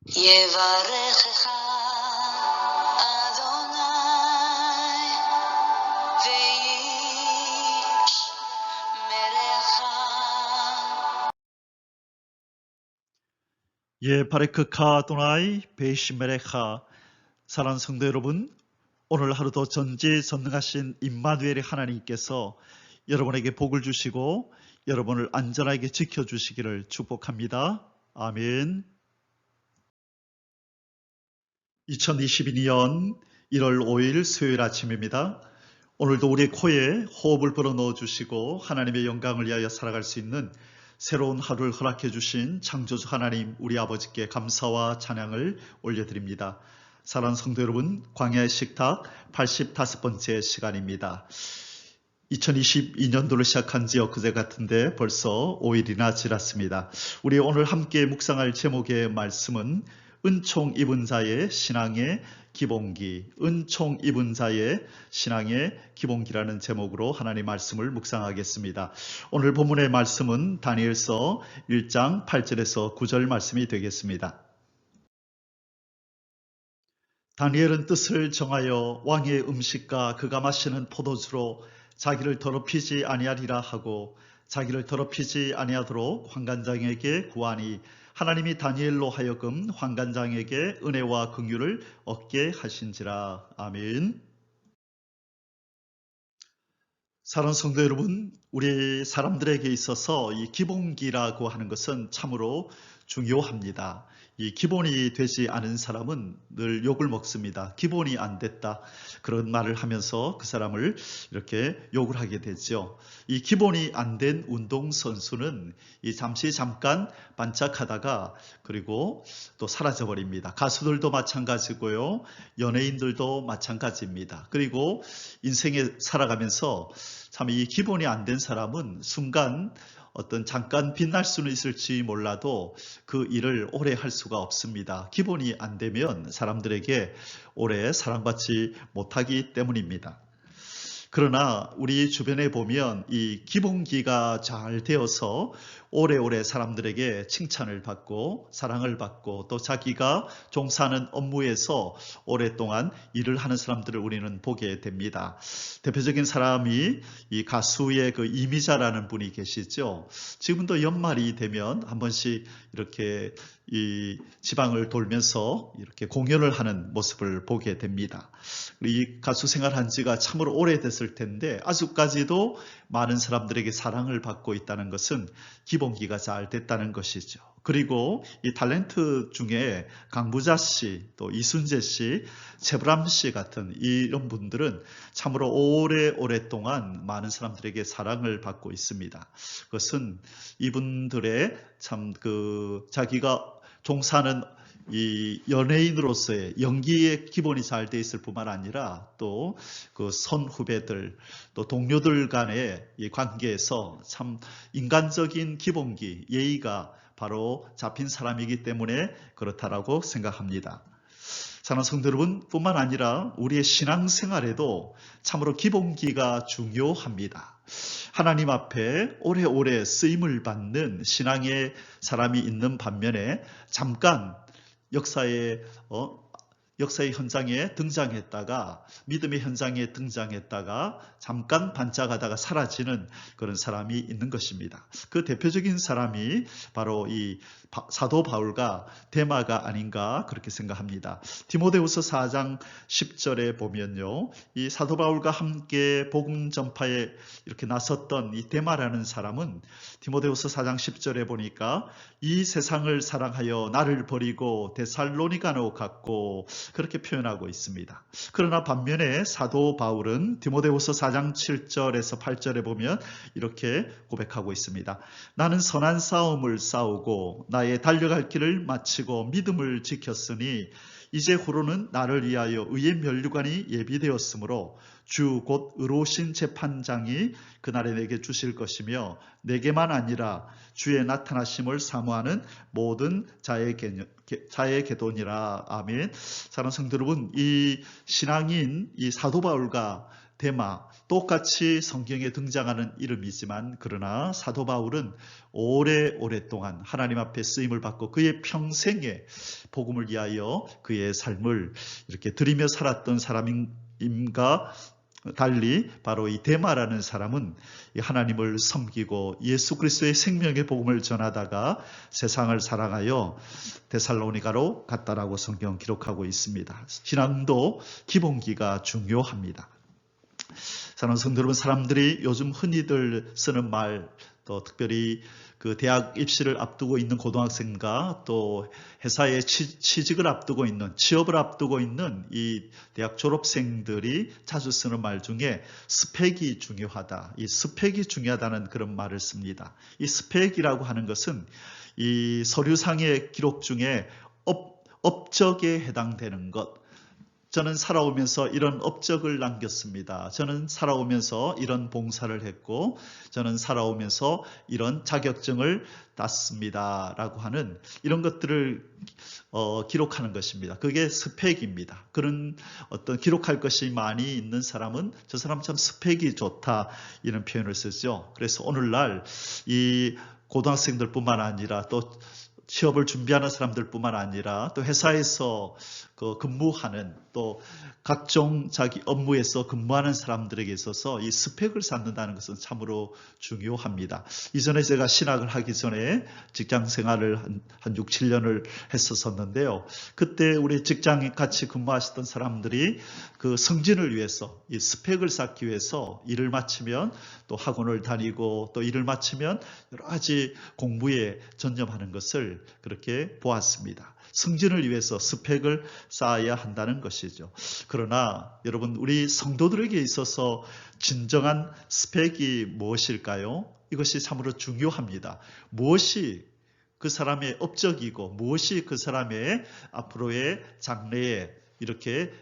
יברכך אדוני וישמרך. 바레크카 아도나이 베이시메레카. 사랑하는 성도 여러분, 오늘 하루도 전지전능하신 임마누엘의 하나님께서 여러분에게 복을 주시고 여러분을 안전하게 지켜주시기를 축복합니다. 아멘. 2022년 1월 5일 수요일 아침입니다. 오늘도 우리의 코에 호흡을 불어넣어 주시고 하나님의 영광을 위하여 살아갈 수 있는 새로운 하루를 허락해 주신 창조주 하나님 우리 아버지께 감사와 찬양을 올려드립니다. 사랑하는 성도 여러분, 광야의 식탁 85번째 시간입니다. 2022년도를 시작한 지 엊그제 같은데 벌써 5일이나 지났습니다. 우리 오늘 함께 묵상할 제목의 말씀은 은총 입은 자의 신앙의 기본기, 은총 입은 자의 신앙의 기본기라는 제목으로 하나님 말씀을 묵상하겠습니다. 오늘 본문의 말씀은 다니엘서 1장 8절에서 9절 말씀이 되겠습니다. 다니엘은 뜻을 정하여 왕의 음식과 그가 마시는 포도주로 자기를 더럽히지 아니하리라 하고 자기를 더럽히지 아니하도록 환관장에게 구하니 하나님이 다니엘로 하여금 환관장에게 은혜와 긍휼을 얻게 하신지라. 아멘. 사랑하는 성도 여러분, 우리 사람들에게 있어서 이 기본기라고 하는 것은 참으로 중요합니다. 이 기본이 되지 않은 사람은 늘 욕을 먹습니다. 기본이 안 됐다. 그런 말을 하면서 그 사람을 이렇게 욕을 하게 되죠. 이 기본이 안 된 운동선수는 잠깐 반짝하다가 그리고 또 사라져버립니다. 가수들도 마찬가지고요. 연예인들도 마찬가지입니다. 그리고 인생에 살아가면서 참 이 기본이 안 된 사람은 순간 어떤 잠깐 빛날 수는 있을지 몰라도 그 일을 오래 할 수가 없습니다. 기본이 안 되면 사람들에게 오래 사랑받지 못하기 때문입니다. 그러나 우리 주변에 보면 이 기본기가 잘 되어서 오래오래 사람들에게 칭찬을 받고 사랑을 받고 또 자기가 종사하는 업무에서 오랫동안 일을 하는 사람들을 우리는 보게 됩니다. 대표적인 사람이 이 가수의 그 이미자라는 분이 계시죠. 지금도 연말이 되면 한 번씩 이렇게 이 지방을 돌면서 이렇게 공연을 하는 모습을 보게 됩니다. 이 가수 생활한 지가 참으로 오래됐을 텐데 아직까지도 많은 사람들에게 사랑을 받고 있다는 것은 기본기가 잘 됐다는 것이죠. 그리고 이 탤런트 중에 강부자 씨, 또 이순재 씨, 최불암 씨 같은 이런 분들은 참으로 오랫동안 많은 사람들에게 사랑을 받고 있습니다. 그것은 이분들의 참 자기가 종사하는 이 연예인으로서의 연기의 기본이 잘 돼 있을 뿐만 아니라 또 그 선후배들 또 동료들 간의 이 관계에서 참 인간적인 기본기, 예의가 바로 잡힌 사람이기 때문에 그렇다라고 생각합니다. 사랑하는 성도 여러분 뿐만 아니라 우리의 신앙생활에도 참으로 기본기가 중요합니다. 하나님 앞에 오래오래 쓰임을 받는 신앙의 사람이 있는 반면에 잠깐 역사의 현장에 등장했다가 믿음의 현장에 등장했다가 잠깐 반짝하다가 사라지는 그런 사람이 있는 것입니다. 그 대표적인 사람이 바로 이 사도 바울과 데마가 아닌가 그렇게 생각합니다. 디모데후서 4장 10절에 보면요, 이 사도 바울과 함께 복음 전파에 이렇게 나섰던 이 데마라는 사람은 디모데후서 4장 10절에 보니까 이 세상을 사랑하여 나를 버리고 데살로니가로 갔고 그렇게 표현하고 있습니다. 그러나 반면에 사도 바울은 디모데후서 4장 7절에서 8절에 보면 이렇게 고백하고 있습니다. 나는 선한 싸움을 싸우고 나의 달려갈 길을 마치고 믿음을 지켰으니 이제 후로는 나를 위하여 의의 면류관이 예비되었으므로 주 곧 의로우신 재판장이 그날에 내게 주실 것이며 내게만 아니라 주의 나타나심을 사모하는 모든 자의 계돈이라. 아멘. 사랑하는 성도 여러분, 이 신앙인 이 사도 바울과 데마, 똑같이 성경에 등장하는 이름이지만 그러나 사도 바울은 오랫동안 하나님 앞에 쓰임을 받고 그의 평생에 복음을 위하여 그의 삶을 이렇게 드리며 살았던 사람임과 달리 바로 이 데마라는 사람은 하나님을 섬기고 예수 그리스도의 생명의 복음을 전하다가 세상을 사랑하여 데살로니가로 갔다라고 성경 기록하고 있습니다. 신앙도 기본기가 중요합니다. 사랑하는 성도 여러분, 사람들이 요즘 흔히들 쓰는 말, 또 특별히 그 대학 입시를 앞두고 있는 고등학생과 또 회사에 취직을 앞두고 있는, 취업을 앞두고 있는 이 대학 졸업생들이 자주 쓰는 말 중에 스펙이 중요하다. 이 스펙이 중요하다는 그런 말을 씁니다. 이 스펙이라고 하는 것은 이 서류상의 기록 중에 업적에 해당되는 것. 저는 살아오면서 이런 업적을 남겼습니다. 저는 살아오면서 이런 봉사를 했고 저는 살아오면서 이런 자격증을 땄습니다. 라고 하는 이런 것들을 기록하는 것입니다. 그게 스펙입니다. 그런 어떤 기록할 것이 많이 있는 사람은 저 사람 참 스펙이 좋다 이런 표현을 쓰죠. 그래서 오늘날 이 고등학생들뿐만 아니라 또 취업을 준비하는 사람들뿐만 아니라 또 회사에서 근무하는 또 각종 자기 업무에서 근무하는 사람들에게 있어서 이 스펙을 쌓는다는 것은 참으로 중요합니다. 이전에 제가 신학을 하기 전에 직장 생활을 한 6, 7년을 했었는데요. 그때 우리 직장에 같이 근무하셨던 사람들이 그 승진을 위해서 이 스펙을 쌓기 위해서 일을 마치면 또 학원을 다니고 또 일을 마치면 여러 가지 공부에 전념하는 것을 그렇게 보았습니다. 승진을 위해서 스펙을 쌓아야 한다는 것이죠. 그러나 여러분, 우리 성도들에게 있어서 진정한 스펙이 무엇일까요? 이것이 참으로 중요합니다. 무엇이 그 사람의 업적이고 무엇이 그 사람의 앞으로의 장래에 이렇게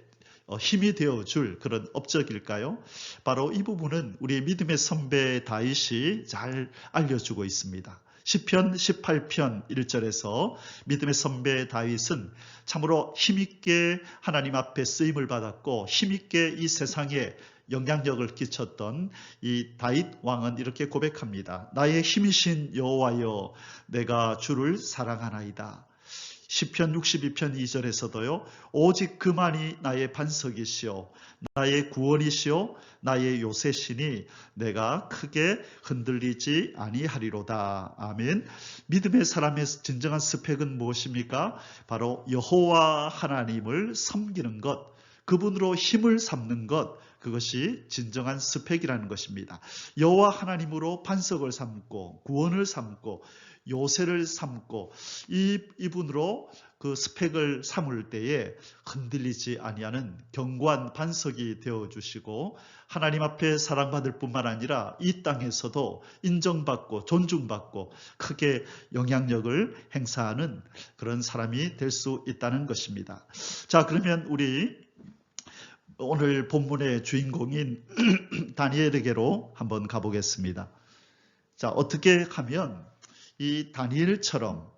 힘이 되어줄 그런 업적일까요? 바로 이 부분은 우리 믿음의 선배 다윗이 잘 알려주고 있습니다. 시편 18편 1절에서 믿음의 선배 다윗은 참으로 힘있게 하나님 앞에 쓰임을 받았고 힘있게 이 세상에 영향력을 끼쳤던 이 다윗 왕은 이렇게 고백합니다. 나의 힘이신 여호와여, 내가 주를 사랑하나이다. 시편 62편 2절에서도요. 오직 그만이 나의 반석이시오, 나의 구원이시오, 나의 요새시니 내가 크게 흔들리지 아니하리로다. 아멘. 믿음의 사람의 진정한 스펙은 무엇입니까? 바로 여호와 하나님을 섬기는 것, 그분으로 힘을 삼는 것, 그것이 진정한 스펙이라는 것입니다. 여호와 하나님으로 반석을 삼고 구원을 삼고 요새를 삼고 이분으로 그 스펙을 삼을 때에 흔들리지 아니하는 견고한 반석이 되어주시고 하나님 앞에 사랑받을 뿐만 아니라 이 땅에서도 인정받고 존중받고 크게 영향력을 행사하는 그런 사람이 될 수 있다는 것입니다. 자, 그러면 우리 오늘 본문의 주인공인 다니엘에게로 한번 가보겠습니다. 자, 어떻게 하면 이 다니엘처럼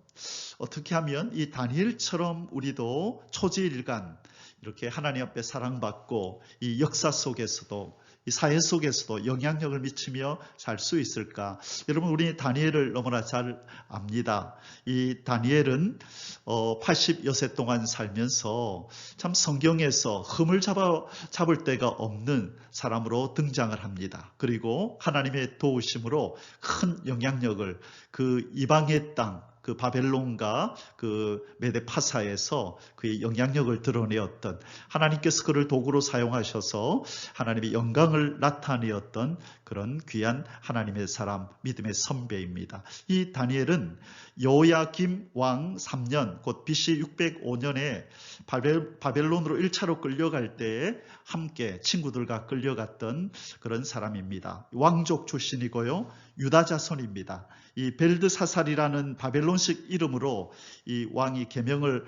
우리도 초지일간 이렇게 하나님 앞에 사랑받고 이 역사 속에서도 이 사회 속에서도 영향력을 미치며 살 수 있을까? 여러분, 우리 다니엘을 너무나 잘 압니다. 이 다니엘은 80여 세 동안 살면서 참 성경에서 흠을 잡을 데가 없는 사람으로 등장을 합니다. 그리고 하나님의 도우심으로 큰 영향력을 그 이방의 땅, 그 바벨론과 그 메데파사에서 그의 영향력을 드러내었던, 하나님께서 그를 도구로 사용하셔서 하나님의 영광을 나타내었던 그런 귀한 하나님의 사람, 믿음의 선배입니다. 이 다니엘은 여호야김 왕 3년, 곧 BC 605년에 바벨론으로 1차로 끌려갈 때에 함께 친구들과 끌려갔던 그런 사람입니다. 왕족 출신이고요, 유다 자손입니다. 이 벨드사살이라는 바벨론식 이름으로 이 왕이 개명을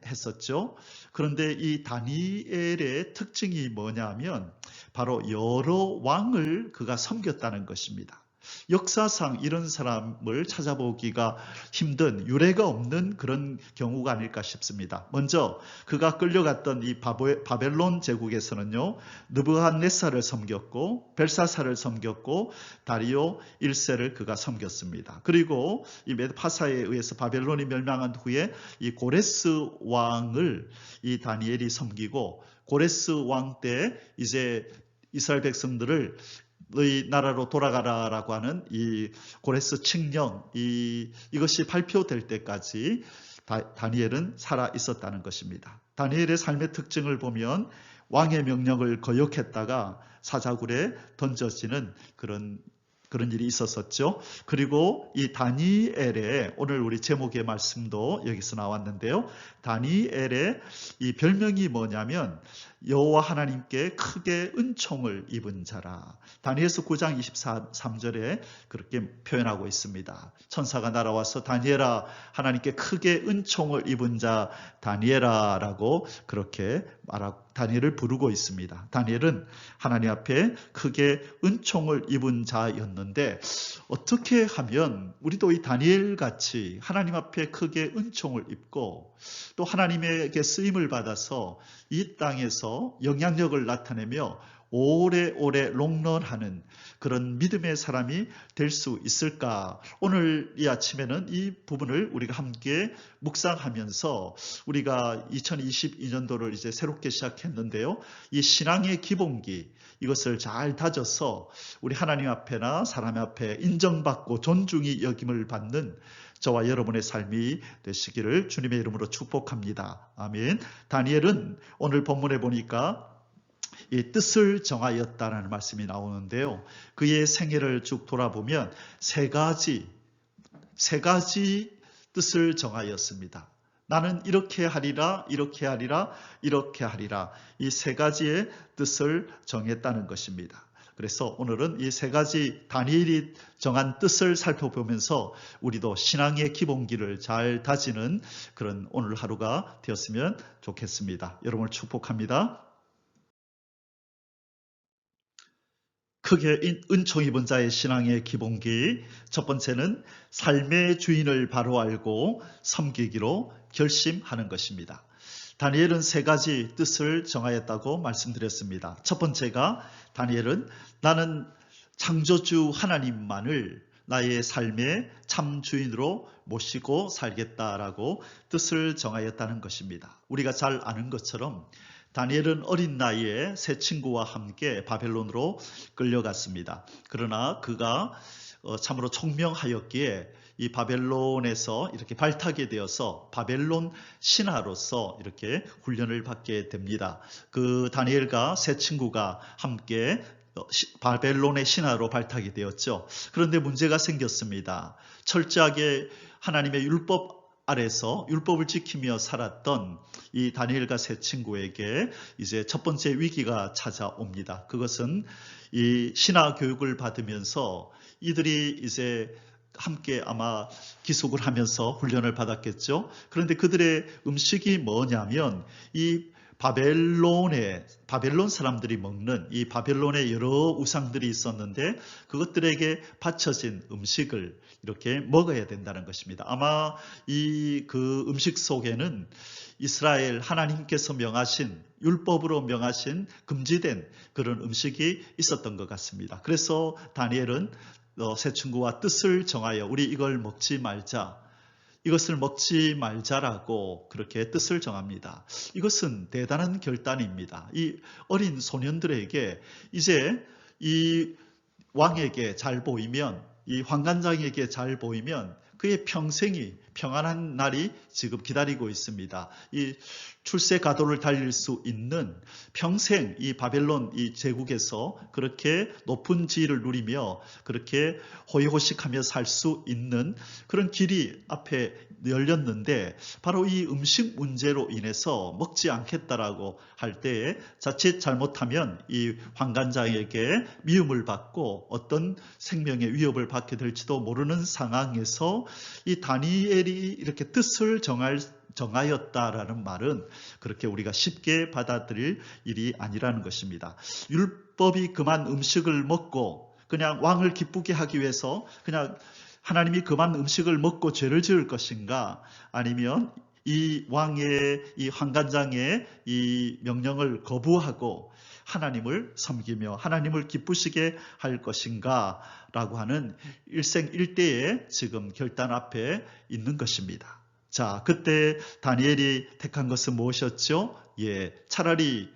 했었죠. 그런데 이 다니엘의 특징이 뭐냐면 바로 여러 왕을 그가 섬겼다는 것입니다. 역사상 이런 사람을 찾아보기가 힘든, 유례가 없는 그런 경우가 아닐까 싶습니다. 먼저 그가 끌려갔던 이 바벨론 제국에서는요, 느부갓네살을 섬겼고 벨사살을 섬겼고 다리오 1세를 그가 섬겼습니다. 그리고 이 메드파사에 의해서 바벨론이 멸망한 후에 이 고레스 왕을 이 다니엘이 섬기고, 고레스 왕 때 이제 이스라엘 백성들을 너희 나라로 돌아가라라고 하는 이 고레스 칙령, 이것이 발표될 때까지 다니엘은 살아 있었다는 것입니다. 다니엘의 삶의 특징을 보면 왕의 명령을 거역했다가 사자굴에 던져지는 그런 일이 있었었죠. 그리고 이 다니엘의, 오늘 우리 제목의 말씀도 여기서 나왔는데요, 다니엘의 이 별명이 뭐냐면 여호와 하나님께 크게 은총을 입은 자라. 다니엘서 9장 23절에 그렇게 표현하고 있습니다. 천사가 날아와서 다니엘아, 하나님께 크게 은총을 입은 자 다니엘아 라고 그렇게 다니엘을 부르고 있습니다. 다니엘은 하나님 앞에 크게 은총을 입은 자였는데, 어떻게 하면 우리도 이 다니엘 같이 하나님 앞에 크게 은총을 입고 또 하나님에게 쓰임을 받아서 이 땅에서 영향력을 나타내며 오래오래 롱런하는 그런 믿음의 사람이 될 수 있을까? 오늘 이 아침에는 이 부분을 우리가 함께 묵상하면서, 우리가 2022년도를 이제 새롭게 시작했는데요, 이 신앙의 기본기, 이것을 잘 다져서 우리 하나님 앞에나 사람 앞에 인정받고 존중이 여김을 받는 저와 여러분의 삶이 되시기를 주님의 이름으로 축복합니다. 아멘. 다니엘은 오늘 본문에 보니까 이 뜻을 정하였다라는 말씀이 나오는데요, 그의 생애를 쭉 돌아보면 세 가지 뜻을 정하였습니다. 나는 이렇게 하리라, 이렇게 하리라, 이렇게 하리라. 이 세 가지의 뜻을 정했다는 것입니다. 그래서 오늘은 이 세 가지 다니엘이 정한 뜻을 살펴보면서 우리도 신앙의 기본기를 잘 다지는 그런 오늘 하루가 되었으면 좋겠습니다. 여러분을 축복합니다. 크게 은총 입은 자의 신앙의 기본기, 첫 번째는 삶의 주인을 바로 알고 섬기기로 결심하는 것입니다. 다니엘은 세 가지 뜻을 정하였다고 말씀드렸습니다. 첫 번째가, 다니엘은 나는 창조주 하나님만을 나의 삶의 참 주인으로 모시고 살겠다라고 뜻을 정하였다는 것입니다. 우리가 잘 아는 것처럼 다니엘은 어린 나이에 세 친구와 함께 바벨론으로 끌려갔습니다. 그러나 그가 참으로 총명하였기에 이 바벨론에서 이렇게 발탁이 되어서 바벨론 신하로서 이렇게 훈련을 받게 됩니다. 그 다니엘과 세 친구가 함께 바벨론의 신하로 발탁이 되었죠. 그런데 문제가 생겼습니다. 철저하게 하나님의 율법 아래서 율법을 지키며 살았던 이 다니엘과 세 친구에게 이제 첫 번째 위기가 찾아옵니다. 그것은 이 신하 교육을 받으면서 이들이 이제 함께 아마 기숙을 하면서 훈련을 받았겠죠. 그런데 그들의 음식이 뭐냐면 이 바벨론 사람들이 먹는 이 바벨론의 여러 우상들이 있었는데 그것들에게 바쳐진 음식을 이렇게 먹어야 된다는 것입니다. 아마 그 음식 속에는 이스라엘 하나님께서 명하신, 율법으로 명하신 금지된 그런 음식이 있었던 것 같습니다. 그래서 다니엘은 세 친구와 뜻을 정하여 우리 이걸 먹지 말자, 이것을 먹지 말자라고 그렇게 뜻을 정합니다. 이것은 대단한 결단입니다. 이 어린 소년들에게 이제 이 왕에게 잘 보이면, 이 환관장에게 잘 보이면 그의 평생이 평안한 날이 지금 기다리고 있습니다. 이 출세 가도를 달릴 수 있는 평생 이 바벨론 이 제국에서 그렇게 높은 지위를 누리며 그렇게 호의호식하며 살 수 있는 그런 길이 앞에 열렸는데, 바로 이 음식 문제로 인해서 먹지 않겠다라고 할 때에 자칫 잘못하면 이 환관장에게 미움을 받고 어떤 생명의 위협을 받게 될지도 모르는 상황에서 이 다니엘이 이렇게 뜻을 정하였다라는 말은 그렇게 우리가 쉽게 받아들일 일이 아니라는 것입니다. 율법이 금한 음식을 먹고 그냥 왕을 기쁘게 하기 위해서 그냥 하나님이 그만 음식을 먹고 죄를 지을 것인가, 아니면 이 왕의 이 환관장의 이 명령을 거부하고 하나님을 섬기며 하나님을 기쁘시게 할 것인가 라고 하는 일생일대의 지금 결단 앞에 있는 것입니다. 자, 그때 다니엘이 택한 것은 무엇이었죠? 차라리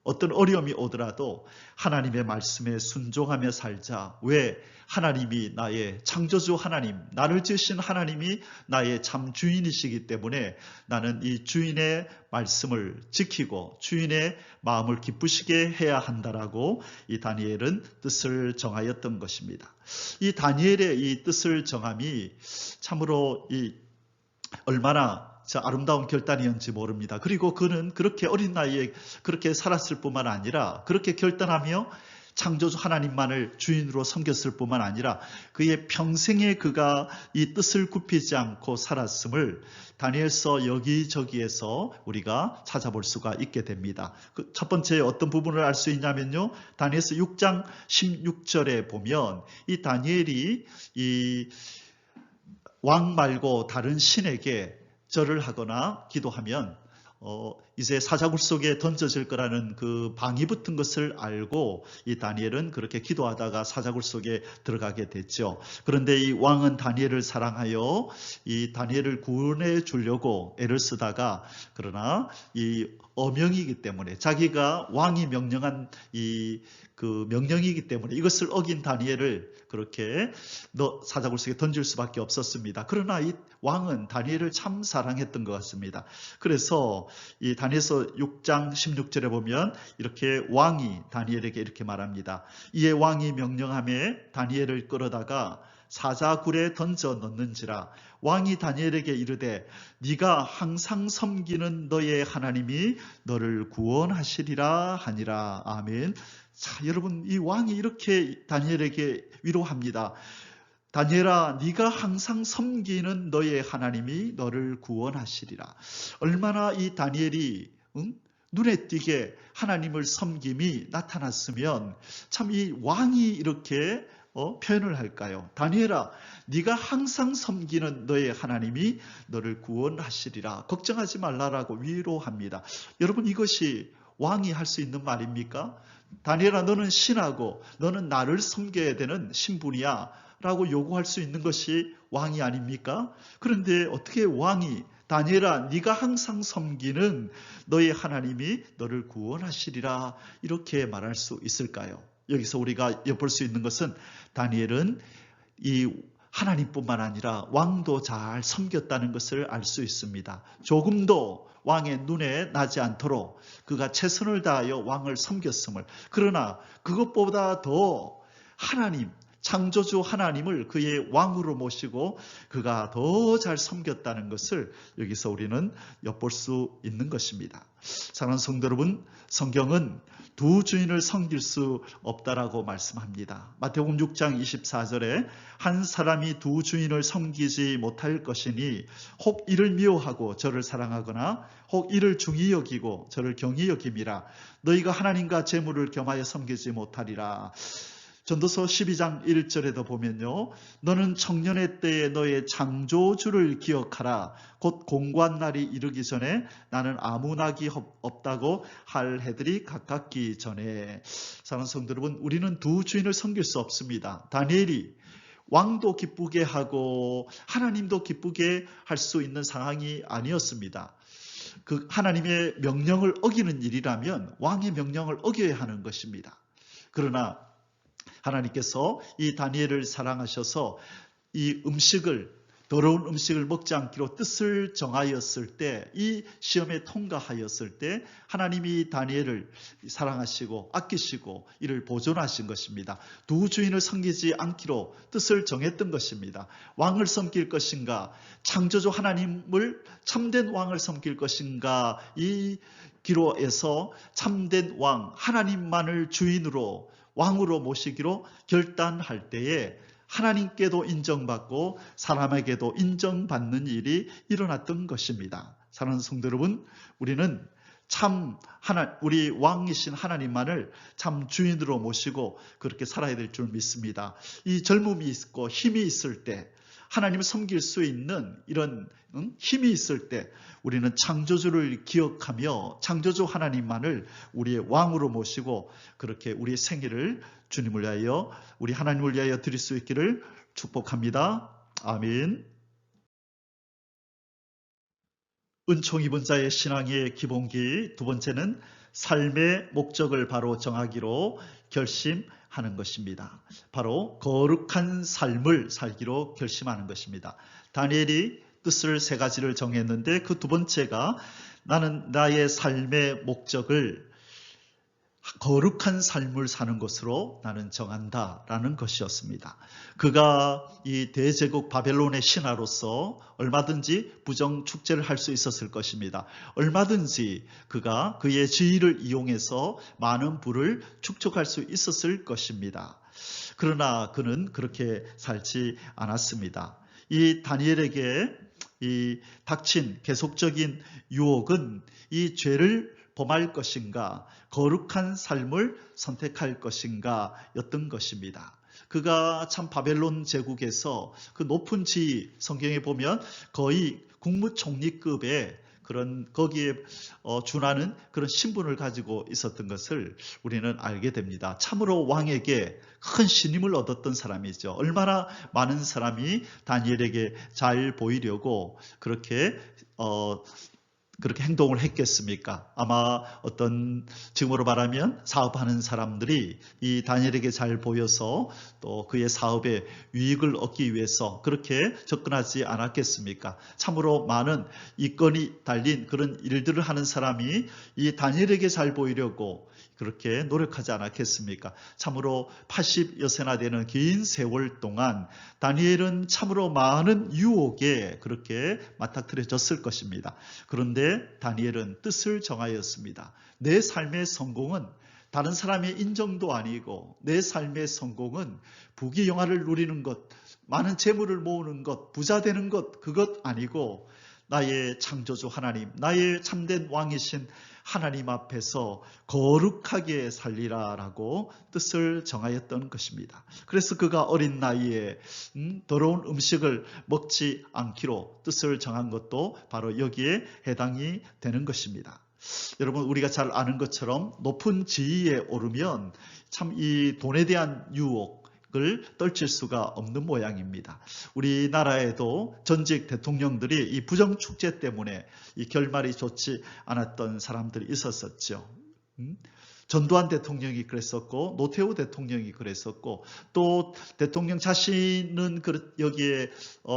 어떤 어려움이 오더라도 하나님의 말씀에 순종하며 살자. 왜? 하나님이 나의 창조주 하나님, 나를 지으신 하나님이 나의 참 주인이시기 때문에 나는 이 주인의 말씀을 지키고 주인의 마음을 기쁘시게 해야 한다라고 이 다니엘은 뜻을 정하였던 것입니다. 이 다니엘의 이 뜻을 정함이 참으로 얼마나 아름다운 결단이었는지 모릅니다. 그리고 그는 그렇게 어린 나이에 그렇게 살았을 뿐만 아니라 그렇게 결단하며 창조주 하나님만을 주인으로 섬겼을 뿐만 아니라 그의 평생에 그가 이 뜻을 굽히지 않고 살았음을 다니엘서 여기저기에서 우리가 찾아볼 수가 있게 됩니다. 첫 번째 어떤 부분을 알 수 있냐면요, 다니엘서 6장 16절에 보면 이 다니엘이 이 왕 말고 다른 신에게 절을 하거나 기도하면 이제 사자굴 속에 던져질 거라는 그 방이 붙은 것을 알고 이 다니엘은 그렇게 기도하다가 사자굴 속에 들어가게 됐죠. 그런데 이 왕은 다니엘을 사랑하여 이 다니엘을 구원해 주려고 애를 쓰다가, 그러나 이 어명이기 때문에 자기가 왕이 명령한 그 명령이기 때문에 이것을 어긴 다니엘을 그렇게 사자굴 속에 던질 수밖에 없었습니다. 그러나 이 왕은 다니엘을 참 사랑했던 것 같습니다. 그래서 이 다니엘서 6장 16절에 보면 이렇게 왕이 다니엘에게 이렇게 말합니다. 이에 왕이 명령하며 다니엘을 끌어다가 사자굴에 던져 넣는지라. 왕이 다니엘에게 이르되 네가 항상 섬기는 너의 하나님이 너를 구원하시리라 하니라. 아멘. 자, 여러분, 이 왕이 이렇게 다니엘에게 위로합니다. 다니엘아, 네가 항상 섬기는 너의 하나님이 너를 구원하시리라. 얼마나 이 다니엘이 눈에 띄게 하나님을 섬김이 나타났으면 참 이 왕이 이렇게 표현을 할까요? 다니엘아, 네가 항상 섬기는 너의 하나님이 너를 구원하시리라. 걱정하지 말라라고 위로합니다. 여러분, 이것이 왕이 할 수 있는 말입니까? 다니엘아, 너는 신하고 너는 나를 섬겨야 되는 신분이야 라고 요구할 수 있는 것이 왕이 아닙니까? 그런데 어떻게 왕이 다니엘아, 네가 항상 섬기는 너의 하나님이 너를 구원하시리라 이렇게 말할 수 있을까요? 여기서 우리가 엿볼 수 있는 것은 다니엘은 이 하나님뿐만 아니라 왕도 잘 섬겼다는 것을 알 수 있습니다. 조금도 왕의 눈에 나지 않도록 그가 최선을 다하여 왕을 섬겼음을, 그러나 그것보다 더 하나님, 창조주 하나님을 그의 왕으로 모시고 그가 더 잘 섬겼다는 것을 여기서 우리는 엿볼 수 있는 것입니다. 사랑하는 성도 여러분, 성경은 두 주인을 섬길 수 없다라고 말씀합니다. 마태복음 6장 24절에 한 사람이 두 주인을 섬기지 못할 것이니 혹 이를 미워하고 저를 사랑하거나 혹 이를 중히 여기고 저를 경히 여김이라. 너희가 하나님과 재물을 겸하여 섬기지 못하리라. 전도서 12장 1절에도 보면요, 너는 청년의 때에 너의 창조주를 기억하라. 곧 공고한 날이 이르기 전에 나는 아무 낙이 없다고 할 해들이 가깝기 전에. 사랑하는 성도 여러분, 우리는 두 주인을 섬길 수 없습니다. 다니엘이 왕도 기쁘게 하고 하나님도 기쁘게 할 수 있는 상황이 아니었습니다. 그 하나님의 명령을 어기는 일이라면 왕의 명령을 어겨야 하는 것입니다. 그러나 하나님께서 이 다니엘을 사랑하셔서 이 더러운 음식을 먹지 않기로 뜻을 정하였을 때, 이 시험에 통과하였을 때 하나님이 다니엘을 사랑하시고 아끼시고 이를 보존하신 것입니다. 두 주인을 섬기지 않기로 뜻을 정했던 것입니다. 왕을 섬길 것인가, 창조주 하나님을 참된 왕을 섬길 것인가, 이 기로에서 참된 왕 하나님만을 주인으로 왕으로 모시기로 결단할 때에 하나님께도 인정받고 사람에게도 인정받는 일이 일어났던 것입니다. 사랑하는 성도 여러분, 우리는 참 우리 왕이신 하나님만을 참 주인으로 모시고 그렇게 살아야 될 줄 믿습니다. 이 젊음이 있고 힘이 있을 때, 하나님을 섬길 수 있는 이런 힘이 있을 때 우리는 창조주를 기억하며 창조주 하나님만을 우리의 왕으로 모시고 그렇게 우리의 생애를 주님을 위하여, 우리 하나님을 위하여 드릴 수 있기를 축복합니다. 아멘. 은총 입은 자의 신앙의 기본기 두 번째는 삶의 목적을 바로 정하기로 결심하는 것입니다. 바로 거룩한 삶을 살기로 결심하는 것입니다. 다니엘이 뜻을 세 가지를 정했는데 그 두 번째가 나는 나의 삶의 목적을 거룩한 삶을 사는 것으로 나는 정한다라는 것이었습니다. 그가 이 대제국 바벨론의 신하로서 얼마든지 부정 축제를 할 수 있었을 것입니다. 얼마든지 그가 그의 지위를 이용해서 많은 부를 축적할 수 있었을 것입니다. 그러나 그는 그렇게 살지 않았습니다. 이 다니엘에게 이 닥친 계속적인 유혹은 이 죄를 범할 것인가, 거룩한 삶을 선택할 것인가 였던 것입니다. 그가 참 바벨론 제국에서 그 높은 지위, 성경에 보면 거의 국무총리급의 그런 거기에 준하는 그런 신분을 가지고 있었던 것을 우리는 알게 됩니다. 참으로 왕에게 큰 신임을 얻었던 사람이죠. 얼마나 많은 사람이 다니엘에게 잘 보이려고 그렇게 행동을 했겠습니까? 아마 어떤 지금으로 말하면 사업하는 사람들이 이 다니엘에게 잘 보여서 또 그의 사업에 유익을 얻기 위해서 그렇게 접근하지 않았겠습니까? 참으로 많은 이권이 달린 그런 일들을 하는 사람이 이 다니엘에게 잘 보이려고 그렇게 노력하지 않았겠습니까? 참으로 80여 세나 되는 긴 세월 동안 다니엘은 참으로 많은 유혹에 그렇게 맞닥뜨려졌을 것입니다. 그런데 다니엘은 뜻을 정하였습니다. 내 삶의 성공은 다른 사람의 인정도 아니고 내 삶의 성공은 부귀영화를 누리는 것, 많은 재물을 모으는 것, 부자 되는 것, 그것 아니고 나의 창조주 하나님, 나의 참된 왕이신 하나님 앞에서 거룩하게 살리라라고 뜻을 정하였던 것입니다. 그래서 그가 어린 나이에 더러운 음식을 먹지 않기로 뜻을 정한 것도 바로 여기에 해당이 되는 것입니다. 여러분, 우리가 잘 아는 것처럼 높은 지위에 오르면 참 이 돈에 대한 유혹을 떨칠 수가 없는 모양입니다. 우리나라에도 전직 대통령들이 이 부정축제 때문에 이 결말이 좋지 않았던 사람들이 있었었죠. 전두환 대통령이 그랬었고 노태우 대통령이 그랬었고 또 대통령 자신은 여기에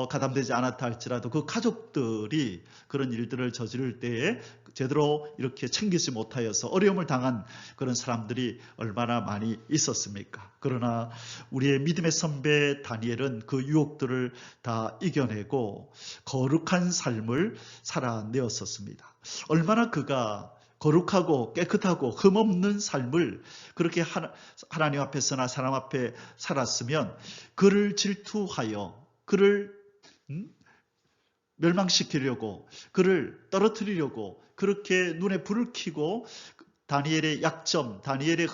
가담되지 않았다 할지라도 그 가족들이 그런 일들을 저지를 때에 제대로 이렇게 챙기지 못하여서 어려움을 당한 그런 사람들이 얼마나 많이 있었습니까? 그러나 우리의 믿음의 선배 다니엘은 그 유혹들을 다 이겨내고 거룩한 삶을 살아내었었습니다. 얼마나 그가 거룩하고 깨끗하고 흠없는 삶을 그렇게 하나님 앞에서나 사람 앞에 살았으면 그를 질투하여 그를 멸망시키려고 그를 떨어뜨리려고 그렇게 눈에 불을 켜고 다니엘의 약점, 다니엘의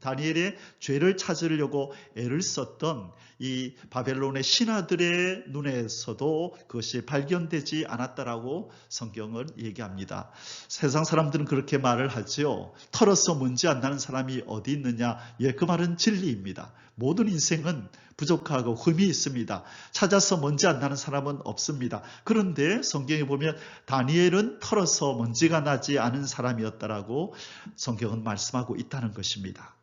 다니엘의 죄를 찾으려고 애를 썼던 이 바벨론의 신하들의 눈에서도 그것이 발견되지 않았다라고 성경은 얘기합니다. 세상 사람들은 그렇게 말을 하지요. 털어서 먼지 안 나는 사람이 어디 있느냐. 예, 그 말은 진리입니다. 모든 인생은 부족하고 흠이 있습니다. 찾아서 먼지 안 나는 사람은 없습니다. 그런데 성경에 보면 다니엘은 털어서 먼지가 나지 않은 사람이었다라고 성경은 말씀하고 있다는 것입니다.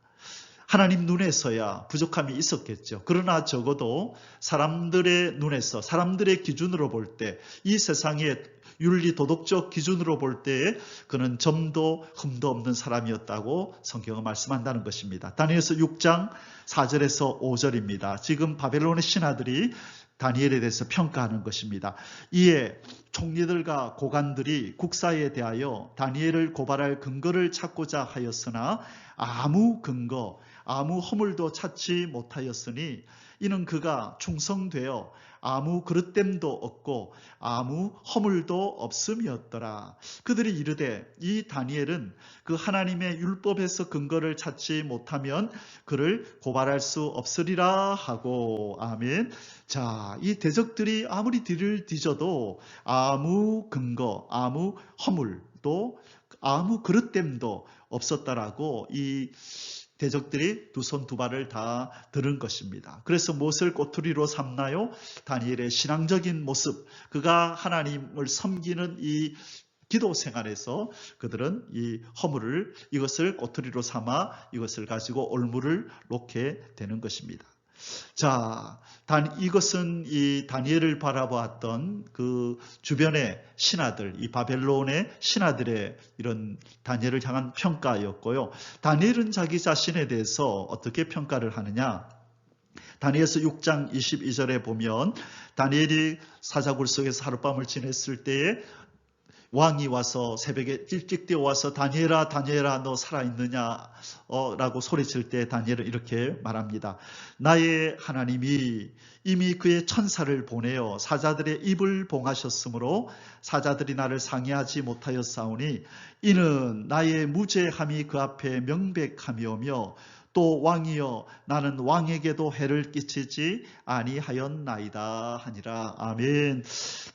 하나님 눈에서야 부족함이 있었겠죠. 그러나 적어도 사람들의 눈에서 사람들의 기준으로 볼 때 이 세상의 윤리 도덕적 기준으로 볼 때에 그는 점도 흠도 없는 사람이었다고 성경은 말씀한다는 것입니다. 다니엘서 6장 4절에서 5절입니다. 지금 바벨론의 신하들이 다니엘에 대해서 평가하는 것입니다. 이에 총리들과 고관들이 국사에 대하여 다니엘을 고발할 근거를 찾고자 하였으나 아무 근거, 아무 허물도 찾지 못하였으니 이는 그가 충성되어 아무 그릇됨도 없고 아무 허물도 없음이었더라. 그들이 이르되 이 다니엘은 그 하나님의 율법에서 근거를 찾지 못하면 그를 고발할 수 없으리라 하고. 아멘. 자, 이 대적들이 아무리 뒤를 뒤져도 아무 근거, 아무 허물도 아무 그릇됨도 없었다라고 이 대적들이 두 손 두 발을 다 들은 것입니다. 그래서 무엇을 꼬투리로 삼나요? 다니엘의 신앙적인 모습, 그가 하나님을 섬기는 이 기도 생활에서 그들은 이 허물을, 이것을 꼬투리로 삼아 이것을 가지고 올무를 놓게 되는 것입니다. 자, 이것은 이 다니엘을 바라보았던 그 주변의 신하들, 이 바벨론의 신하들의 이런 다니엘을 향한 평가였고요. 다니엘은 자기 자신에 대해서 어떻게 평가를 하느냐? 다니엘서 6장 22절에 보면 다니엘이 사자굴 속에서 하룻밤을 지냈을 때에 왕이 와서 새벽에 일찍 뛰어와서 다니엘아 다니엘아 너 살아있느냐 라고 소리칠 때 다니엘은 이렇게 말합니다. 나의 하나님이 이미 그의 천사를 보내어 사자들의 입을 봉하셨으므로 사자들이 나를 상해하지 못하였사오니 이는 나의 무죄함이 그 앞에 명백함이오며 또 왕이여 나는 왕에게도 해를 끼치지 아니하였나이다 하니라. 아멘.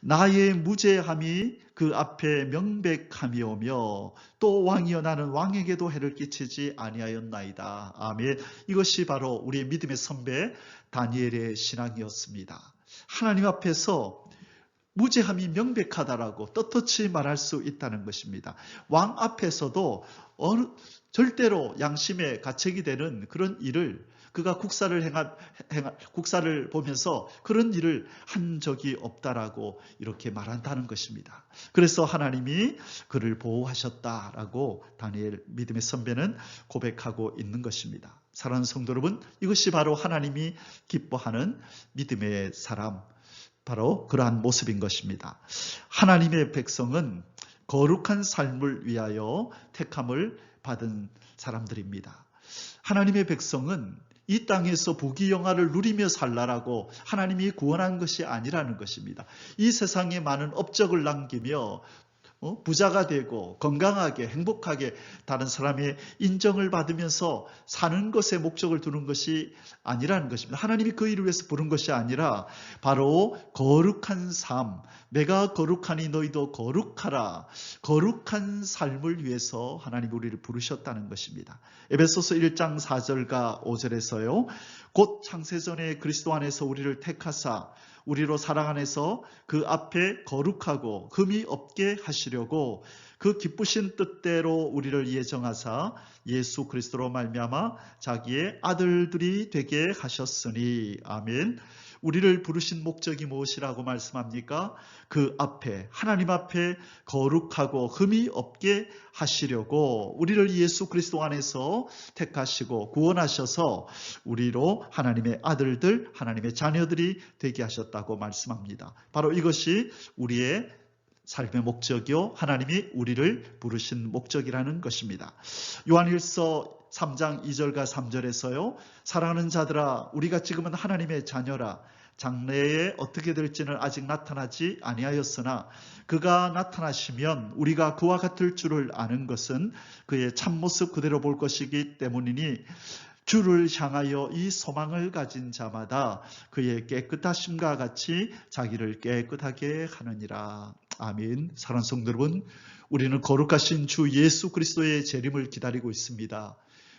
나의 무죄함이 그 앞에 명백함이오며 또 왕이여 나는 왕에게도 해를 끼치지 아니하였나이다. 아멘. 이것이 바로 우리의 믿음의 선배 다니엘의 신앙이었습니다. 하나님 앞에서 무죄함이 명백하다라고 떳떳이 말할 수 있다는 것입니다. 왕 앞에서도 절대로 양심에 가책이 되는 그런 일을 그가 국사를 보면서 그런 일을 한 적이 없다라고 이렇게 말한다는 것입니다. 그래서 하나님이 그를 보호하셨다라고 다니엘 믿음의 선배는 고백하고 있는 것입니다. 사랑하는 성도 여러분, 이것이 바로 하나님이 기뻐하는 믿음의 사람, 바로 그러한 모습인 것입니다. 하나님의 백성은 거룩한 삶을 위하여 택함을 받은 사람들입니다. 하나님의 백성은 이 땅에서 부귀영화를 누리며 살라라고 하나님이 구원한 것이 아니라는 것입니다. 이 세상에 많은 업적을 남기며 부자가 되고 건강하게 행복하게 다른 사람의 인정을 받으면서 사는 것에 목적을 두는 것이 아니라는 것입니다. 하나님이 그 일을 위해서 부른 것이 아니라 바로 거룩한 삶, 내가 거룩하니 너희도 거룩하라, 거룩한 삶을 위해서 하나님이 우리를 부르셨다는 것입니다. 에베소서 1장 4절과 5절에서요. 곧 창세전에 그리스도 안에서 우리를 택하사 우리로 사랑 안에서 그 앞에 거룩하고 흠이 없게 하시려고 그 기쁘신 뜻대로 우리를 예정하사 예수 그리스도로 말미암아 자기의 아들들이 되게 하셨으니. 아멘. 우리를 부르신 목적이 무엇이라고 말씀합니까? 그 앞에, 하나님 앞에 거룩하고 흠이 없게 하시려고 우리를 예수 그리스도 안에서 택하시고 구원하셔서 우리로 하나님의 아들들, 하나님의 자녀들이 되게 하셨다고 말씀합니다. 바로 이것이 우리의 삶의 목적이요, 하나님이 우리를 부르신 목적이라는 것입니다. 요한일서 3장 2절과 3절에서요. 사랑하는 자들아 우리가 지금은 하나님의 자녀라. 장래에 어떻게 될지는 아직 나타나지 아니하였으나 그가 나타나시면 우리가 그와 같을 줄을 아는 것은 그의 참모습 그대로 볼 것이기 때문이니 주를 향하여 이 소망을 가진 자마다 그의 깨끗하심과 같이 자기를 깨끗하게 하느니라. 아멘. 사랑하는 성도 여러분, 우리는 거룩하신 주 예수 그리스도의 재림을 기다리고 있습니다.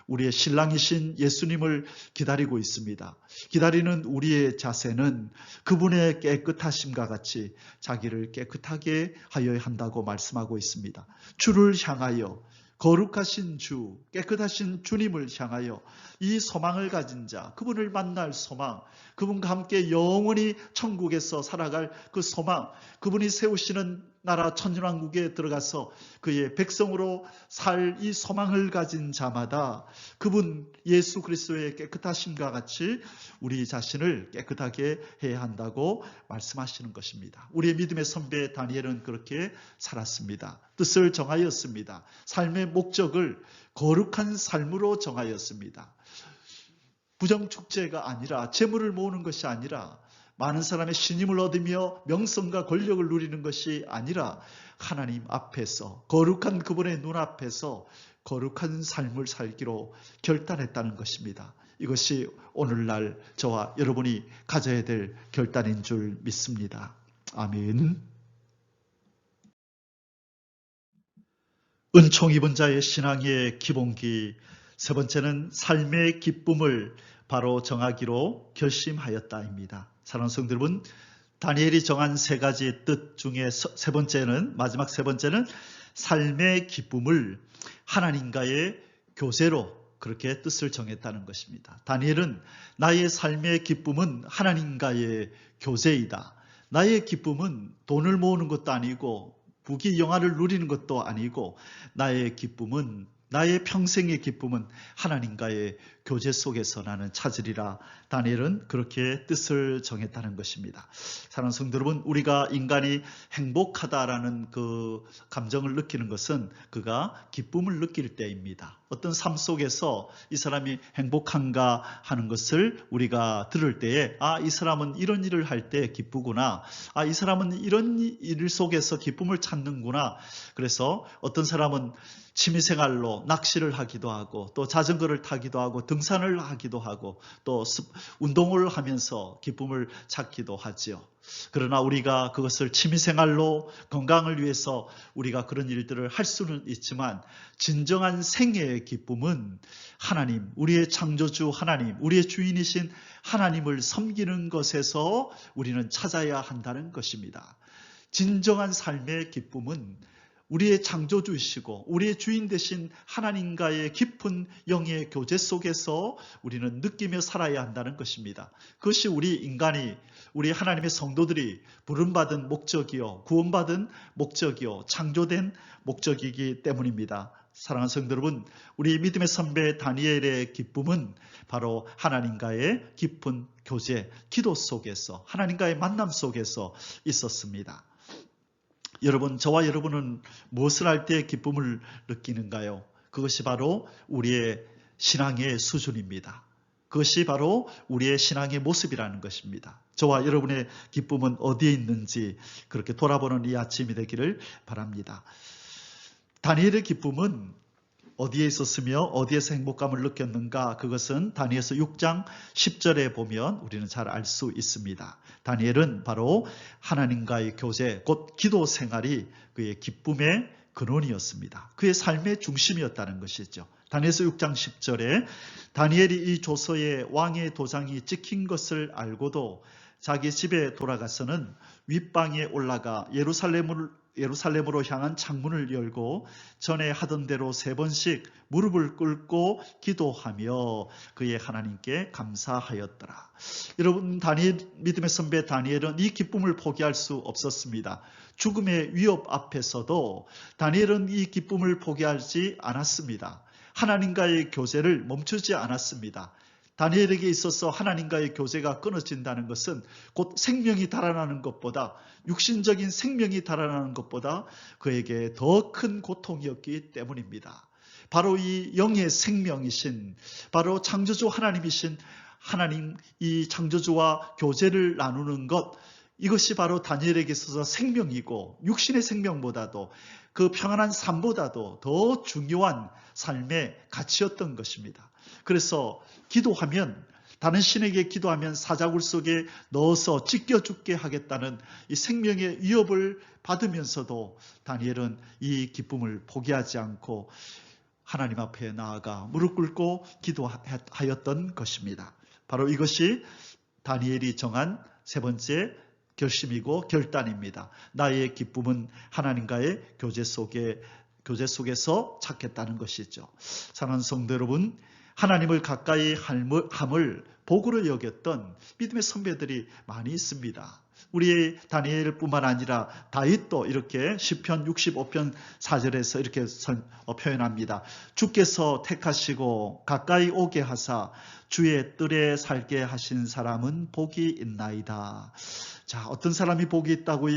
우리의 신랑이신 예수님을 기다리고 있습니다. 기다리는 우리의 자세는 그분의 깨끗하심과 같이 자기를 깨끗하게 하여야 한다고 말씀하고 있습니다. 주를 향하여, 거룩하신 주, 깨끗하신 주님을 향하여 이 소망을 가진 자, 그분을 만날 소망, 그분과 함께 영원히 천국에서 살아갈 그 소망, 그분이 세우시는 나라 천년왕국에 들어가서 그의 백성으로 살 이 소망을 가진 자마다 그분 예수 그리스도의 깨끗하심과 같이 우리 자신을 깨끗하게 해야 한다고 말씀하시는 것입니다. 우리의 믿음의 선배 다니엘은 그렇게 살았습니다. 뜻을 정하였습니다. 삶의 목적을 거룩한 삶으로 정하였습니다. 부정축제가 아니라, 재물을 모으는 것이 아니라 많은 사람의 신임을 얻으며 명성과 권력을 누리는 것이 아니라 하나님 앞에서 거룩한 그분의 눈앞에서 거룩한 삶을 살기로 결단했다는 것입니다. 이것이 오늘날 저와 여러분이 가져야 될 결단인 줄 믿습니다. 아멘. 은총 입은 자의 신앙의 기본기, 세 번째는 삶의 기쁨을 바로 정하기로 결심하였다입니다. 사랑하는 성도 여러분, 다니엘이 정한 세 가지 뜻 중에 마지막 세 번째는 삶의 기쁨을 하나님과의 교제로 그렇게 뜻을 정했다는 것입니다. 다니엘은 나의 삶의 기쁨은 하나님과의 교제이다. 나의 기쁨은 돈을 모으는 것도 아니고 부귀 영화를 누리는 것도 아니고 나의 기쁨은, 나의 평생의 기쁨은 하나님과의 교제 속에서 나는 찾으리라. 다니엘은 그렇게 뜻을 정했다는 것입니다. 사랑하는 성도 여러분, 우리가 인간이 행복하다라는 그 감정을 느끼는 것은 그가 기쁨을 느낄 때입니다. 어떤 삶 속에서 이 사람이 행복한가 하는 것을 우리가 들을 때에 이 사람은 이런 일을 할 때 기쁘구나. 이 사람은 이런 일 속에서 기쁨을 찾는구나. 그래서 어떤 사람은 취미생활로 낚시를 하기도 하고 또 자전거를 타기도 하고 등산을 하기도 하고 또 운동을 하면서 기쁨을 찾기도 하지요. 그러나 우리가 그것을 취미생활로 건강을 위해서 우리가 그런 일들을 할 수는 있지만 진정한 생애의 기쁨은 하나님, 우리의 창조주 하나님, 우리의 주인이신 하나님을 섬기는 것에서 우리는 찾아야 한다는 것입니다. 진정한 삶의 기쁨은 우리의 창조주이시고 우리의 주인 되신 하나님과의 깊은 영의 교제 속에서 우리는 느끼며 살아야 한다는 것입니다. 그것이 우리 인간이, 우리 하나님의 성도들이 부름받은 목적이요, 구원받은 목적이요, 창조된 목적이기 때문입니다. 사랑하는 성도 여러분, 우리 믿음의 선배 다니엘의 기쁨은 바로 하나님과의 깊은 교제, 기도 속에서, 하나님과의 만남 속에서 있었습니다. 여러분, 저와 여러분은 무엇을 할 때 기쁨을 느끼는가요? 그것이 바로 우리의 신앙의 수준입니다. 그것이 바로 우리의 신앙의 모습이라는 것입니다. 저와 여러분의 기쁨은 어디에 있는지 그렇게 돌아보는 이 아침이 되기를 바랍니다. 다니엘의 기쁨은 어디에 있었으며 어디에서 행복감을 느꼈는가? 그것은 다니엘서 6장 10절에 보면 우리는 잘 알 수 있습니다. 다니엘은 바로 하나님과의 교제, 곧 기도 생활이 그의 기쁨의 근원이었습니다. 그의 삶의 중심이었다는 것이죠. 다니엘서 6장 10절에 다니엘이 이 조서에 왕의 도장이 찍힌 것을 알고도 자기 집에 돌아가서는 윗방에 올라가 예루살렘으로 향한 창문을 열고 전에 하던 대로 3번씩 무릎을 꿇고 기도하며 그의 하나님께 감사하였더라. 여러분, 믿음의 선배 다니엘은 이 기쁨을 포기할 수 없었습니다. 죽음의 위협 앞에서도 다니엘은 이 기쁨을 포기하지 않았습니다. 하나님과의 교제를 멈추지 않았습니다. 다니엘에게 있어서 하나님과의 교제가 끊어진다는 것은 곧 생명이 달아나는 것보다, 육신적인 생명이 달아나는 것보다 그에게 더 큰 고통이었기 때문입니다. 바로 이 영의 생명이신, 바로 창조주 하나님이신 하나님, 이 창조주와 교제를 나누는 것, 이것이 바로 다니엘에게 있어서 생명이고 육신의 생명보다도, 그 평안한 삶보다도 더 중요한 삶의 가치였던 것입니다. 그래서 기도하면, 다른 신에게 기도하면 사자굴 속에 넣어서 찢겨 죽게 하겠다는 이 생명의 위협을 받으면서도 다니엘은 이 기쁨을 포기하지 않고 하나님 앞에 나아가 무릎 꿇고 기도하였던 것입니다. 바로 이것이 다니엘이 정한 세 번째 결심이고 결단입니다. 나의 기쁨은 하나님과의 교제 속에서 찾겠다는 것이죠. 사랑하는 성도 여러분, 하나님을 가까이 함을 복으로 여겼던 믿음의 선배들이 많이 있습니다. 우리 다니엘뿐만 아니라 다윗도 이렇게 시편 65편 4절에서 이렇게 표현합니다. 주께서 택하시고 가까이 오게 하사 주의 뜰에 살게 하신 사람은 복이 있나이다. 자, 어떤 사람이 복이 있다고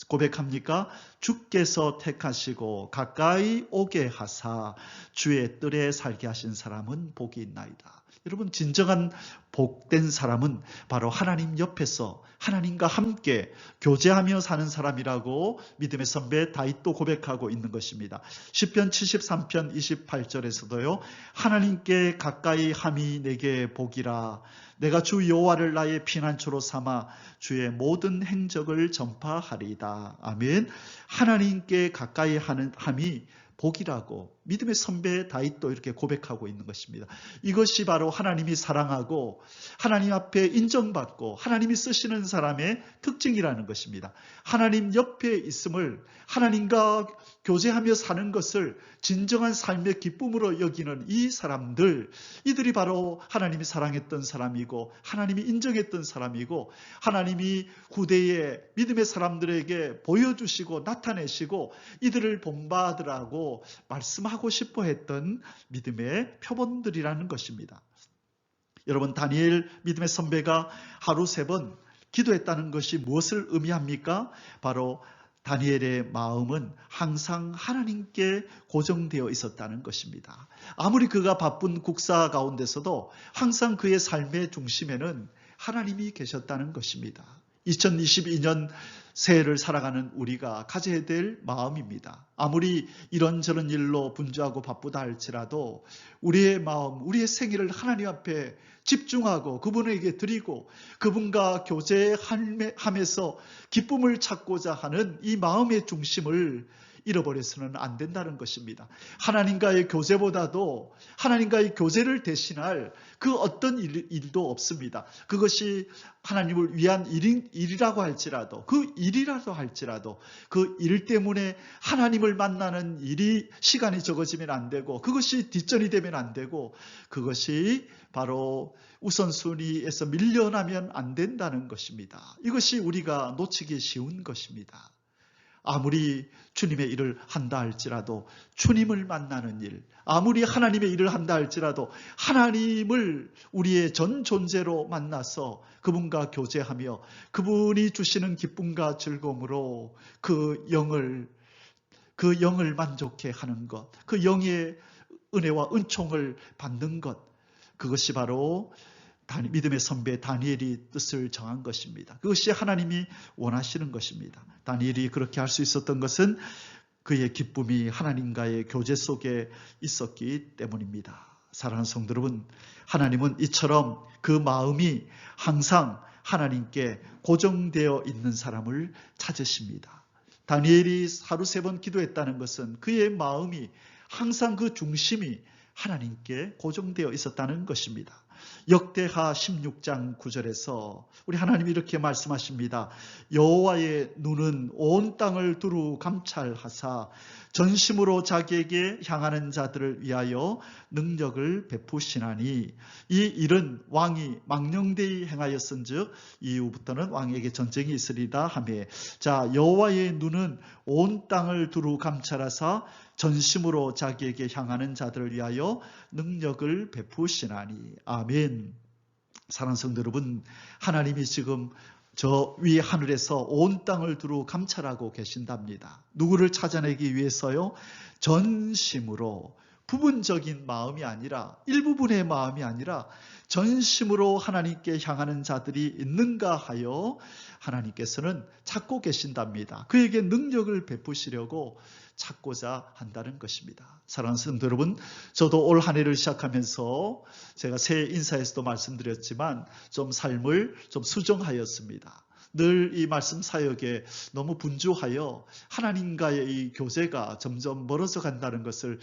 고백합니까? 주께서 택하시고 가까이 오게 하사 주의 뜰에 살게 하신 사람은 복이 있나이다. 여러분, 진정한 복된 사람은 바로 하나님 옆에서 하나님과 함께 교제하며 사는 사람이라고 믿음의 선배 다윗도 고백하고 있는 것입니다. 시편 73편 28절에서도요. 하나님께 가까이 함이 내게 복이라. 내가 주 여호와를 나의 피난처로 삼아 주의 모든 행적을 전파하리이다. 아멘. 하나님께 가까이 함이 복이라고 믿음의 선배 다윗도 이렇게 고백하고 있는 것입니다. 이것이 바로 하나님이 사랑하고 하나님 앞에 인정받고 하나님이 쓰시는 사람의 특징이라는 것입니다. 하나님 옆에 있음을, 하나님과 교제하며 사는 것을 진정한 삶의 기쁨으로 여기는 이 사람들, 이들이 바로 하나님이 사랑했던 사람이고 하나님이 인정했던 사람이고 하나님이 후대에 믿음의 사람들에게 보여주시고 나타내시고 이들을 본받으라고 말씀하고 싶어 했던 믿음의 표본들이라는 것입니다. 여러분, 다니엘 믿음의 선배가 하루 3번 기도했다는 것이 무엇을 의미합니까? 바로 다니엘의 마음은 항상 하나님께 고정되어 있었다는 것입니다. 아무리 그가 바쁜 국사 가운데서도 항상 그의 삶의 중심에는 하나님이 계셨다는 것입니다. 2022년 새해를 살아가는 우리가 가져야 될 마음입니다. 아무리 이런저런 일로 분주하고 바쁘다 할지라도 우리의 마음, 우리의 생일을 하나님 앞에 집중하고 그분에게 드리고 그분과 교제하면서 기쁨을 찾고자 하는 이 마음의 중심을 잃어버려서는 안 된다는 것입니다. 하나님과의 교제보다도 하나님과의 교제를 대신할 그 어떤 일도 없습니다. 그것이 하나님을 위한 일이라고 할지라도 그 일이라도 할지라도 그 일 때문에 하나님을 만나는 일이 시간이 적어지면 안 되고 그것이 뒷전이 되면 안 되고 그것이 바로 우선순위에서 밀려나면 안 된다는 것입니다. 이것이 우리가 놓치기 쉬운 것입니다. 아무리 주님의 일을 한다 할지라도 주님을 만나는 일, 아무리 하나님의 일을 한다 할지라도 하나님을 우리의 전 존재로 만나서 그분과 교제하며 그분이 주시는 기쁨과 즐거움으로 그 영을 만족해 하는 것, 그 영의 은혜와 은총을 받는 것, 그것이 바로 믿음의 선배 다니엘이 뜻을 정한 것입니다. 그것이 하나님이 원하시는 것입니다. 다니엘이 그렇게 할 수 있었던 것은 그의 기쁨이 하나님과의 교제 속에 있었기 때문입니다. 사랑하는 성도 여러분, 하나님은 이처럼 그 마음이 항상 하나님께 고정되어 있는 사람을 찾으십니다. 다니엘이 하루 3번 기도했다는 것은 그의 마음이 항상 그 중심이 하나님께 고정되어 있었다는 것입니다. 역대하 16장 9절에서 우리 하나님이 이렇게 말씀하십니다. 여호와의 눈은 온 땅을 두루 감찰하사 전심으로 자기에게 향하는 자들을 위하여 능력을 베푸시나니 이 일은 왕이 망령되이 행하였은즉 이후부터는 왕에게 전쟁이 있으리다 하며, 자, 여호와의 눈은 온 땅을 두루 감찰하사 전심으로 자기에게 향하는 자들을 위하여 능력을 베푸시나니. 아멘. 사랑하는 성도 여러분, 하나님이 지금 저 위 하늘에서 온 땅을 두루 감찰하고 계신답니다. 누구를 찾아내기 위해서요? 전심으로, 부분적인 마음이 아니라, 일부분의 마음이 아니라 전심으로 하나님께 향하는 자들이 있는가 하여 하나님께서는 찾고 계신답니다. 그에게 능력을 베푸시려고 찾고자 한다는 것입니다. 사랑하는 성도 여러분, 저도 올 한 해를 시작하면서 제가 새해 인사에서도 말씀드렸지만 좀 삶을 좀 수정하였습니다. 늘 이 말씀 사역에 너무 분주하여 하나님과의 이 교제가 점점 멀어져 간다는 것을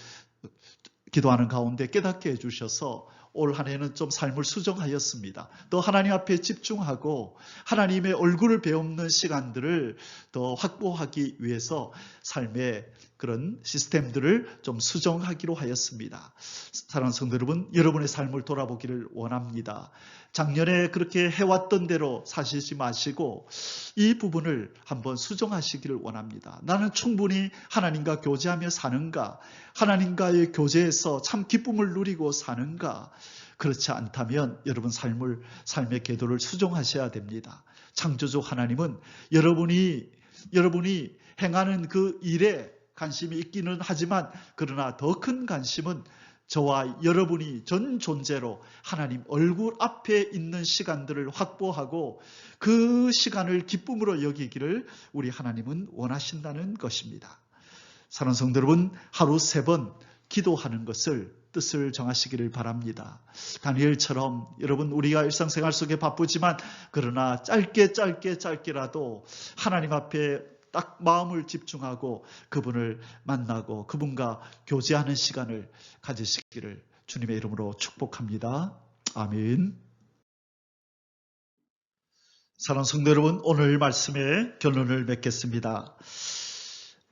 기도하는 가운데 깨닫게 해주셔서 올 한 해는 좀 삶을 수정하였습니다. 또 하나님 앞에 집중하고 하나님의 얼굴을 배우는 시간들을 더 확보하기 위해서 삶의 그런 시스템들을 좀 수정하기로 하였습니다. 사랑하는 성도 여러분, 여러분의 삶을 돌아보기를 원합니다. 작년에 그렇게 해왔던 대로 사시지 마시고 이 부분을 한번 수정하시기를 원합니다. 나는 충분히 하나님과 교제하며 사는가? 하나님과의 교제에서 참 기쁨을 누리고 사는가? 그렇지 않다면 여러분 삶의 궤도를 수정하셔야 됩니다. 창조주 하나님은 여러분이 행하는 그 일에 관심이 있기는 하지만 그러나 더 큰 관심은 저와 여러분이 전 존재로 하나님 얼굴 앞에 있는 시간들을 확보하고 그 시간을 기쁨으로 여기기를 우리 하나님은 원하신다는 것입니다. 사랑하는 성도 여러분, 하루 3번 기도하는 것을 뜻을 정하시기를 바랍니다. 다니엘처럼 여러분 우리가 일상생활 속에 바쁘지만 그러나 짧게라도 하나님 앞에 딱 마음을 집중하고 그분을 만나고 그분과 교제하는 시간을 가지시기를 주님의 이름으로 축복합니다. 아멘. 사랑하는 성도 여러분, 오늘 말씀의 결론을 맺겠습니다.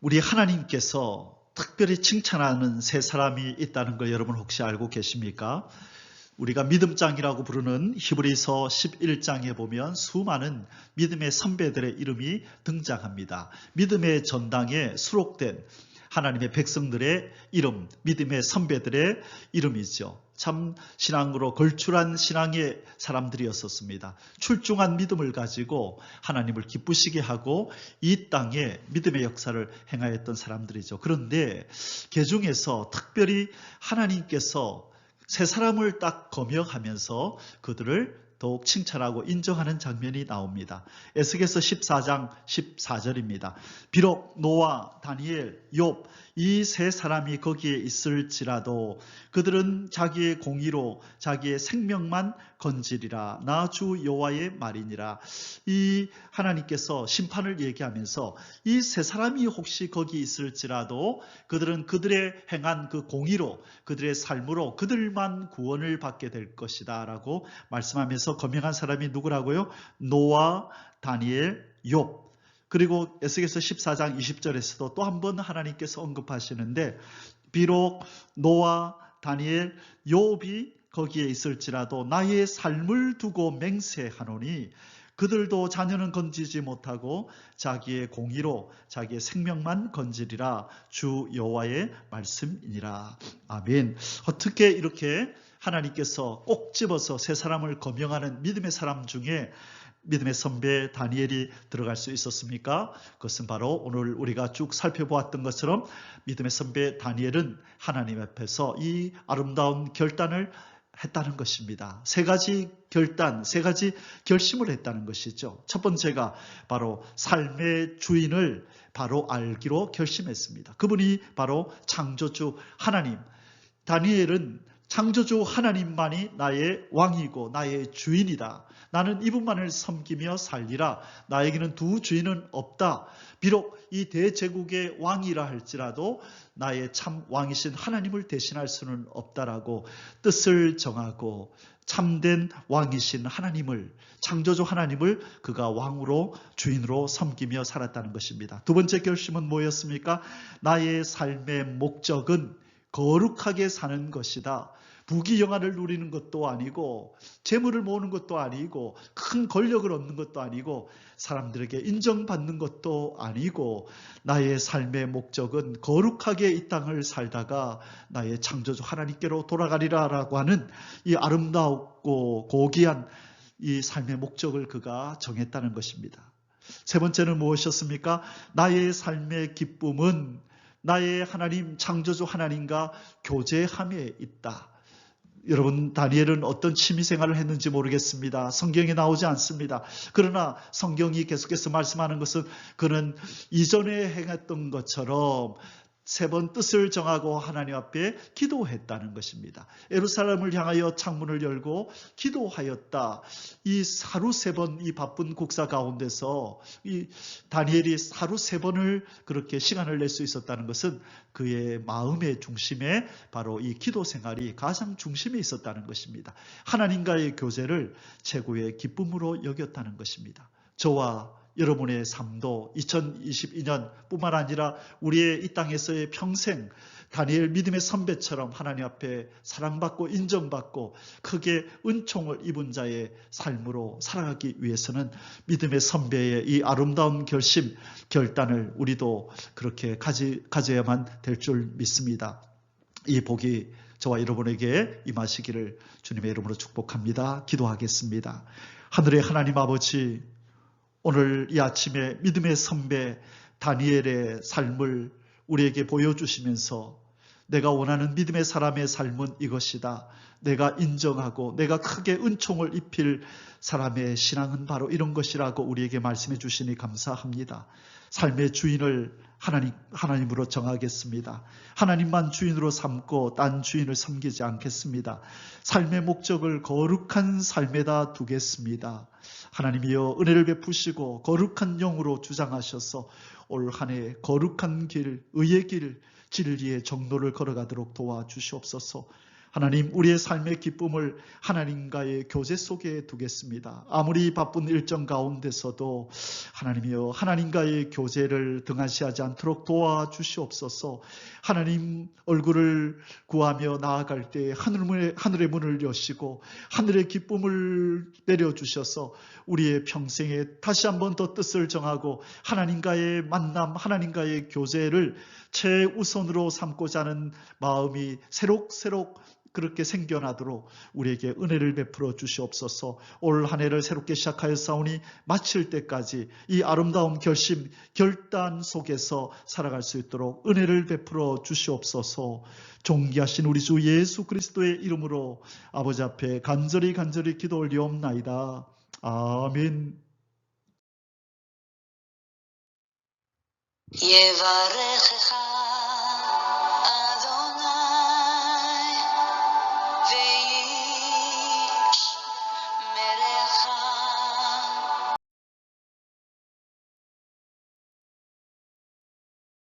우리 하나님께서 특별히 칭찬하는 3사람이 있다는 걸 여러분 혹시 알고 계십니까? 우리가 믿음장이라고 부르는 히브리서 11장에 보면 수많은 믿음의 선배들의 이름이 등장합니다. 믿음의 전당에 수록된 하나님의 백성들의 이름, 믿음의 선배들의 이름이죠. 참 신앙으로 걸출한 신앙의 사람들이었었습니다. 출중한 믿음을 가지고 하나님을 기쁘시게 하고 이 땅에 믿음의 역사를 행하였던 사람들이죠. 그런데 그 중에서 특별히 하나님께서 3사람을 딱 검역하면서 그들을 더욱 칭찬하고 인정하는 장면이 나옵니다. 에스겔서 14장 14절입니다. 비록 노아, 다니엘, 욥 이 3사람이 거기에 있을지라도 그들은 자기의 공의로 자기의 생명만 건지리라. 나 주 여호와의 말이니라. 이 하나님께서 심판을 얘기하면서 이 3사람이 혹시 거기 있을지라도 그들은 그들의 행한 그 공의로 그들의 삶으로 그들만 구원을 받게 될 것이다 라고 말씀하면서 검명한 사람이 누구라고요? 노아, 다니엘, 욥. 그리고 에스겔서 14장 20절에서도 또 한 번 하나님께서 언급하시는데 비록 노아, 다니엘, 욥이 거기에 있을지라도 나의 삶을 두고 맹세하노니 그들도 자녀는 건지지 못하고 자기의 공의로 자기의 생명만 건지리라. 주 여호와의 말씀이니라. 아멘. 어떻게 이렇게 하나님께서 꼭 집어서 3사람을 검명하는 믿음의 사람 중에 믿음의 선배 다니엘이 들어갈 수 있었습니까? 그것은 바로 오늘 우리가 쭉 살펴보았던 것처럼 믿음의 선배 다니엘은 하나님 앞에서 이 아름다운 결단을 했다는 것입니다. 3가지 결단, 3가지 결심을 했다는 것이죠. 첫 번째가 바로 삶의 주인을 바로 알기로 결심했습니다. 그분이 바로 창조주 하나님. 다니엘은 창조주 하나님만이 나의 왕이고 나의 주인이다. 나는 이분만을 섬기며 살리라. 나에게는 두 주인은 없다. 비록 이 대제국의 왕이라 할지라도 나의 참 왕이신 하나님을 대신할 수는 없다라고 뜻을 정하고 참된 왕이신 하나님을, 창조주 하나님을 그가 왕으로 주인으로 섬기며 살았다는 것입니다. 두 번째 결심은 뭐였습니까? 나의 삶의 목적은 거룩하게 사는 것이다. 부귀영화를 누리는 것도 아니고 재물을 모으는 것도 아니고 큰 권력을 얻는 것도 아니고 사람들에게 인정받는 것도 아니고 나의 삶의 목적은 거룩하게 이 땅을 살다가 나의 창조주 하나님께로 돌아가리라라고 하는 이 아름답고 고귀한 이 삶의 목적을 그가 정했다는 것입니다. 세 번째는 무엇이었습니까? 나의 삶의 기쁨은 나의 하나님 창조주 하나님과 교제함에 있다. 여러분, 다니엘은 어떤 취미생활을 했는지 모르겠습니다. 성경에 나오지 않습니다. 그러나 성경이 계속해서 말씀하는 것은 그는 이전에 행했던 것처럼 3번 뜻을 정하고 하나님 앞에 기도했다는 것입니다. 예루살렘을 향하여 창문을 열고 기도하였다. 이 하루 3번 이 바쁜 국사 가운데서 이 다니엘이 하루 3번을 그렇게 시간을 낼 수 있었다는 것은 그의 마음의 중심에 바로 이 기도 생활이 가장 중심에 있었다는 것입니다. 하나님과의 교제를 최고의 기쁨으로 여겼다는 것입니다. 저와 여러분의 삶도 2022년 뿐만 아니라 우리의 이 땅에서의 평생 다니엘 믿음의 선배처럼 하나님 앞에 사랑받고 인정받고 크게 은총을 입은 자의 삶으로 살아가기 위해서는 믿음의 선배의 이 아름다운 결심, 결단을 우리도 그렇게 가져야만 될 줄 믿습니다. 이 복이 저와 여러분에게 임하시기를 주님의 이름으로 축복합니다. 기도하겠습니다. 하늘의 하나님 아버지, 오늘 이 아침에 믿음의 선배 다니엘의 삶을 우리에게 보여주시면서 내가 원하는 믿음의 사람의 삶은 이것이다. 내가 인정하고 내가 크게 은총을 입힐 사람의 신앙은 바로 이런 것이라고 우리에게 말씀해 주시니 감사합니다. 삶의 주인을 하나님으로 정하겠습니다. 하나님만 주인으로 삼고 딴 주인을 섬기지 않겠습니다. 삶의 목적을 거룩한 삶에다 두겠습니다. 하나님이여 은혜를 베푸시고 거룩한 영으로 주장하셔서 올 한 해 거룩한 길, 의의 길, 진리의 정로를 걸어가도록 도와주시옵소서. 하나님, 우리의 삶의 기쁨을 하나님과의 교제 속에 두겠습니다. 아무리 바쁜 일정 가운데서도 하나님이여 하나님과의 교제를 등한시하지 않도록 도와주시옵소서. 하나님 얼굴을 구하며 나아갈 때 하늘의 문을 여시고 하늘의 기쁨을 내려주셔서 우리의 평생에 다시 한 번 더 뜻을 정하고 하나님과의 만남, 하나님과의 교제를 최우선으로 삼고자 하는 마음이 새록새록 그렇게 생겨나도록 우리에게 은혜를 베풀어 주시옵소서. 올 한 해를 새롭게 시작하였사오니 마칠 때까지 이 아름다운 결단 속에서 살아갈 수 있도록 은혜를 베풀어 주시옵소서. 존귀하신 우리 주 예수 그리스도의 이름으로 아버지 앞에 간절히 기도 올리옵나이다. 아멘. יברכך